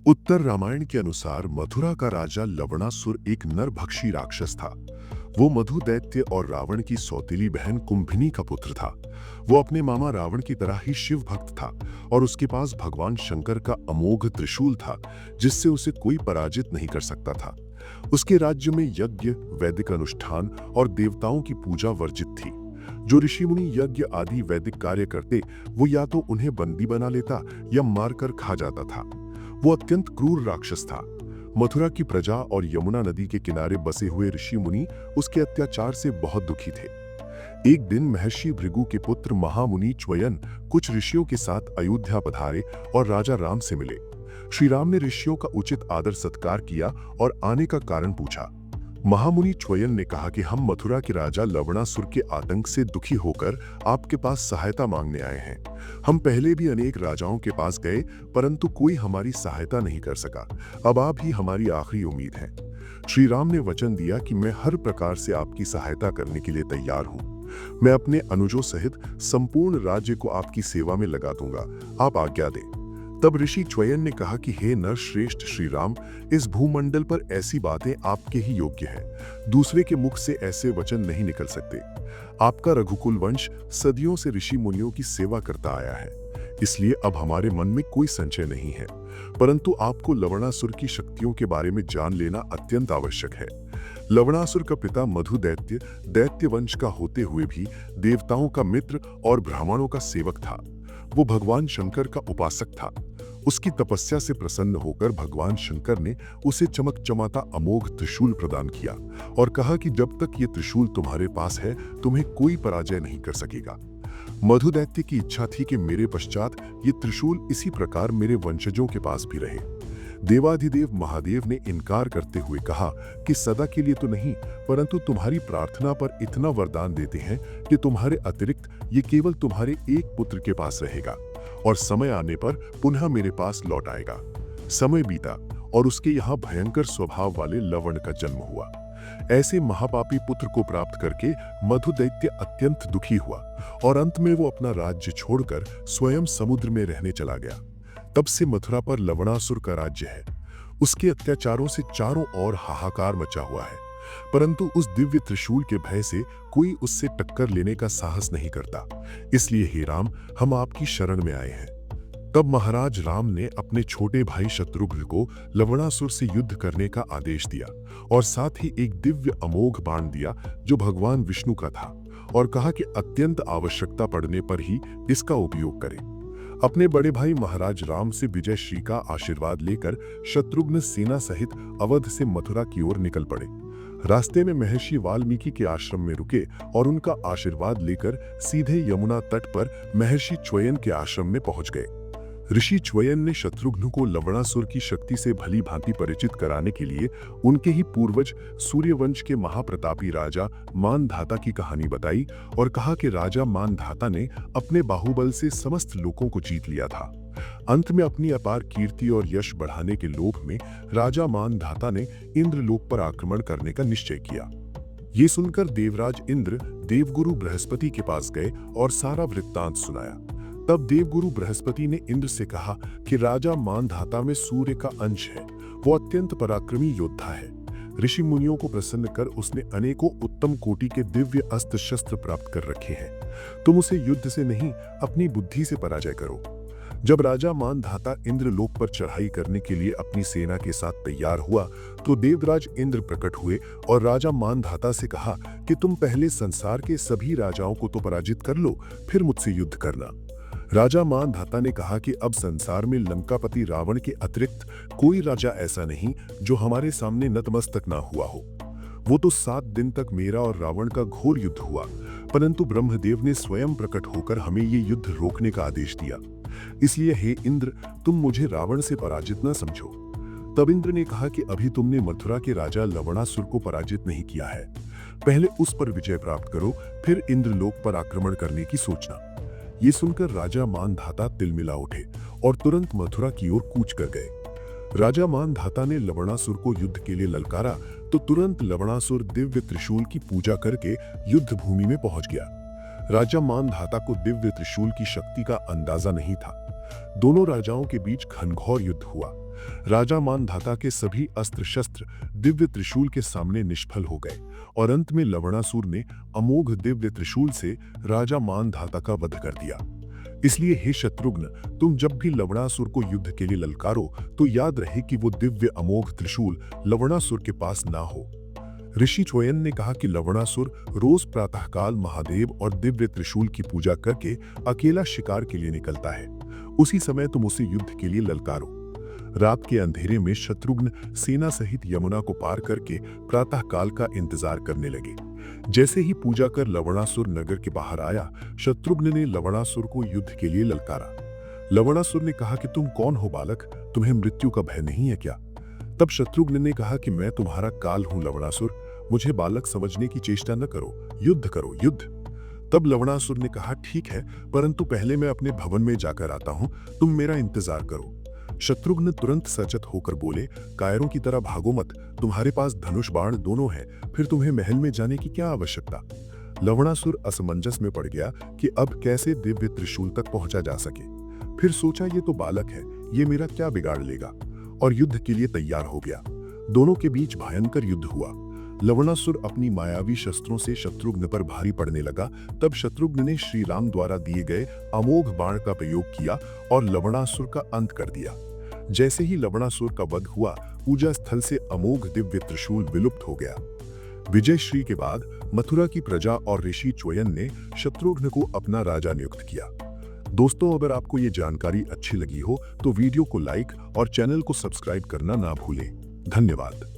उत्तर रामायण के अनुसार मथुरा का राजा लवणासुर एक नरभक्षी राक्षस था। वो मधु दैत्य और रावण की सौतेली बहन कुंभिनी का पुत्र था। वो अपने मामा रावण की तरह ही शिव भक्त था और उसके पास भगवान शंकर का अमोघ त्रिशूल था, जिससे उसे कोई पराजित नहीं कर सकता था। उसके राज्य में यज्ञ, वैदिक अनुष्ठान और देवताओं की पूजा वर्जित थी। जो ऋषि मुनि यज्ञ आदि वैदिक कार्य करते, वो या तो उन्हें बंदी बना लेता या मारकर खा जाता था। वो अत्यंत क्रूर राक्षस था। मथुरा की प्रजा और यमुना नदी के किनारे बसे हुए ऋषि मुनि उसके अत्याचार से बहुत दुखी थे। एक दिन महर्षि भृगु के पुत्र महामुनि च्वयन कुछ ऋषियों के साथ अयोध्या पधारे और राजा राम से मिले। श्री राम ने ऋषियों का उचित आदर सत्कार किया और आने का कारण पूछा। महामुनि च्वयन ने कहा कि हम मथुरा के राजा लवणासुर के आतंक से दुखी होकर आपके पास सहायता मांगने आए हैं। हम पहले भी अनेक राजाओं के पास गए, परंतु कोई हमारी सहायता नहीं कर सका। अब आप ही हमारी आखिरी उम्मीद हैं। श्री राम ने वचन दिया कि मैं हर प्रकार से आपकी सहायता करने के लिए तैयार हूँ। मैं अपने अनुजों सहित संपूर्ण राज्य को आपकी सेवा में लगा दूंगा। आप आज्ञा दें। तब ऋषि च्वयन ने कहा कि हे नर श्रेष्ठ श्री राम, इस भूमंडल पर ऐसी बातें आपके ही योग्य है। दूसरे के मुख से ऐसे वचन नहीं निकल सकते। आपका रघुकुल वंश सदियों से ऋषि मुनियों की सेवा करता आया है, इसलिए अब हमारे मन में कोई संशय नहीं है। परंतु आपको लवणासुर की शक्तियों के बारे में जान लेना अत्यंत आवश्यक है। लवणासुर का पिता मधु दैत्य दैत्य वंश का होते हुए भी देवताओं का मित्र और ब्राह्मणों का सेवक था। वो भगवान शंकर का उपासक था। उसकी तपस्या से प्रसन्न होकर भगवान शंकर ने उसे चमक चमाता अमोघ त्रिशूल प्रदान किया और कहा कि जब तक ये त्रिशूल तुम्हारे पास है, तुम्हें कोई पराजय नहीं कर सकेगा। मधु दैत्य की इच्छा थी कि मेरे पश्चात ये त्रिशूल इसी प्रकार मेरे वंशजों के पास भी रहे। देवाधिदेव महादेव ने इनकार करते हुए कहा कि सदा के लिए तो नहीं, परंतु तुम्हारी प्रार्थना पर इतना वरदान देते हैं कि तुम्हारे अतिरिक्त ये केवल तुम्हारे एक पुत्र के पास रहेगा और समय आने पर पुनः मेरे पास लौट आएगा। समय बीता और उसके यहाँ भयंकर स्वभाव वाले लवण का जन्म हुआ। ऐसे महापापी पुत्र को प्राप्त करके मधु दैत्य अत्यंत दुखी हुआ और अंत में वो अपना राज्य छोड़कर स्वयं समुद्र में रहने चला गया। तब से मथुरा पर लवणासुर का राज्य है। उसके अत्याचारों से चारों ओर हाहाकार मचा हुआ है, परंतु उस दिव्य त्रिशूल के भय से कोई उससे टक्कर लेने का साहस नहीं करता। इसलिए हे राम, हम आपकी शरण में आए हैं। तब महाराज राम ने अपने छोटे भाई शत्रुघ्न को लवणासुर से युद्ध करने का आदेश दिया और साथ ही एक दिव्य अमोघ बाण दिया जो भगवान विष्णु का था, और कहा कि अत्यंत आवश्यकता पड़ने पर ही इसका उपयोग करें। अपने बड़े भाई महाराज राम से विजय श्री का आशीर्वाद लेकर शत्रुघ्न सेना सहित अवध से मथुरा की ओर निकल पड़े। रास्ते में महर्षि वाल्मीकि के आश्रम में रुके और उनका आशीर्वाद लेकर सीधे यमुना तट पर महर्षि च्वयन के आश्रम में पहुंच गए। ऋषि च्वयन ने शत्रुघ्न को लवणासुर की शक्ति से भली भांति परिचित कराने के लिए उनके ही पूर्वज सूर्यवंश के महाप्रतापी राजा मानधाता की कहानी बताई और कहा कि राजा मानधाता ने अपने बाहुबल से समस्त लोगों को जीत लिया था। अंत में अपनी अपार कीर्ति और यश बढ़ाने के लोभ में राजा मानधाता ने इंद्रलोक पर आक्रमण करने का निश्चय किया। ये सुनकर देवराज इंद्र देवगुरु बृहस्पति के पास गए और सारा वृत्तांत सुनाया। तब देवगुरु बृहस्पति ने इंद्र से कहा कि राजा मानधाता में सूर्य का अंश है। वो अत्यंत पराक्रमी योद्धा है। ऋषि मुनियों को प्रसन्न कर उसने अनेकों उत्तम कोटि के दिव्य अस्त्र शस्त्र प्राप्त कर रखे हैं। तुम उसे युद्ध से नहीं, अपनी बुद्धि से पराजय करो। जब राजा मानधाता इंद्रलोक पर चढ़ाई करने के लिए अपनी सेना के साथ तैयार हुआ तो देवराज इंद्र प्रकट हुए और राजा मानधाता से कहा कि तुम पहले संसार के सभी राजाओं को तो पराजित कर लो, फिर मुझसे युद्ध करना। राजा मानधाता ने कहा कि अब संसार में लंकापति रावण के अतिरिक्त कोई राजा ऐसा नहीं जो हमारे सामने नतमस्तक ना हुआ हो। वो तो 7 दिन तक मेरा और रावण का घोर युद्ध हुआ, परंतु ब्रह्मदेव ने स्वयं प्रकट होकर हमें ये युद्ध रोकने का आदेश दिया। इसलिए हे इंद्र, तुम मुझे रावण से पराजित न समझो। तब इंद्र ने कहा कि अभी तुमने मथुरा के राजा लवणासुर को पराजित नहीं किया है। पहले उस पर विजय प्राप्त करो, फिर इंद्रलोक पर आक्रमण करने की सोचना। ये सुनकर राजा मानधाता तिलमिला उठे और तुरंत मथुरा की ओर कूच कर गए। राजा मानधाता ने लवणासुर को युद्ध के लिए ललकारा तो तुरंत लवणासुर दिव्य त्रिशूल की पूजा करके युद्ध भूमि में पहुंच गया। राजा मानधाता को दिव्य त्रिशूल की शक्ति का अंदाजा नहीं था। दोनों राजाओं के बीच घनघोर युद्ध हुआ। राजा मानधाता के सभी अस्त्र शस्त्र दिव्य त्रिशूल के सामने निष्फल हो गए और अंत में लवणासुर ने अमोघ दिव्य त्रिशूल से राजा मानधाता का वध कर दिया। इसलिए हे शत्रुघ्न, तुम जब भी लवणासुर को युद्ध के लिए ललकारो तो याद रहे कि वो दिव्य अमोघ त्रिशूल लवणासुर के पास ना हो। ऋषि च्वयन ने कहा कि लवणासुर रोज प्रातःकाल महादेव और दिव्य त्रिशूल की पूजा करके अकेला शिकार के लिए निकलता है। उसी समय तुम उसे युद्ध के लिए ललकारो। रात के अंधेरे में शत्रुघ्न सेना सहित यमुना को पार करके प्रातःकाल का इंतजार करने लगे। जैसे ही पूजा कर लवणासुर नगर के बाहर आया, शत्रुघ्न ने लवणासुर को युद्ध के लिए ललकारा। लवणासुर ने कहा कि तुम कौन हो बालक, तुम्हें मृत्यु का भय नहीं है क्या? तब शत्रुघ्न ने कहा कि मैं तुम्हारा काल हूं लवणासुर, मुझे बालक समझने की चेष्टा न करो, युद्ध करो, युद्ध। तब लवणासुर ने कहा ठीक है, परंतु पहले मैं अपने भवन में जाकर आता हूं, तुम मेरा इंतजार करो। शत्रुघ्न तुरंत सचेत होकर बोले, कायरों की तरह भागो मत, तुम्हारे पास धनुष बाण दोनों है, फिर तुम्हें महल में जाने की क्या आवश्यकता? लवणासुर असमंजस में पड़ गया कि अब कैसे दिव्य त्रिशूल तक पहुंचा जा सके। फिर सोचा ये तो बालक है, ये मेरा क्या बिगाड़ लेगा, और युद्ध के लिए तैयार हो गया। दोनों के बीच भयंकर युद्ध हुआ। लवणासुर अपनी मायावी शस्त्रों से शत्रुघ्न पर भारी पड़ने लगा। तब शत्रुघ्न ने श्री राम द्वारा दिए गए अमोघ बाण का प्रयोग किया और लवणासुर का अंत कर दिया। जैसे ही लवणासुर का वध हुआ, पूजा स्थल से अमोघ दिव्य त्रिशूल विलुप्त हो गया। विजय श्री के बाद मथुरा की प्रजा और ऋषि च्वयन ने शत्रुघ्न को अपना राजा नियुक्त किया। दोस्तों, अगर आपको ये जानकारी अच्छी लगी हो तो वीडियो को लाइक और चैनल को सब्सक्राइब करना ना भूलें। धन्यवाद।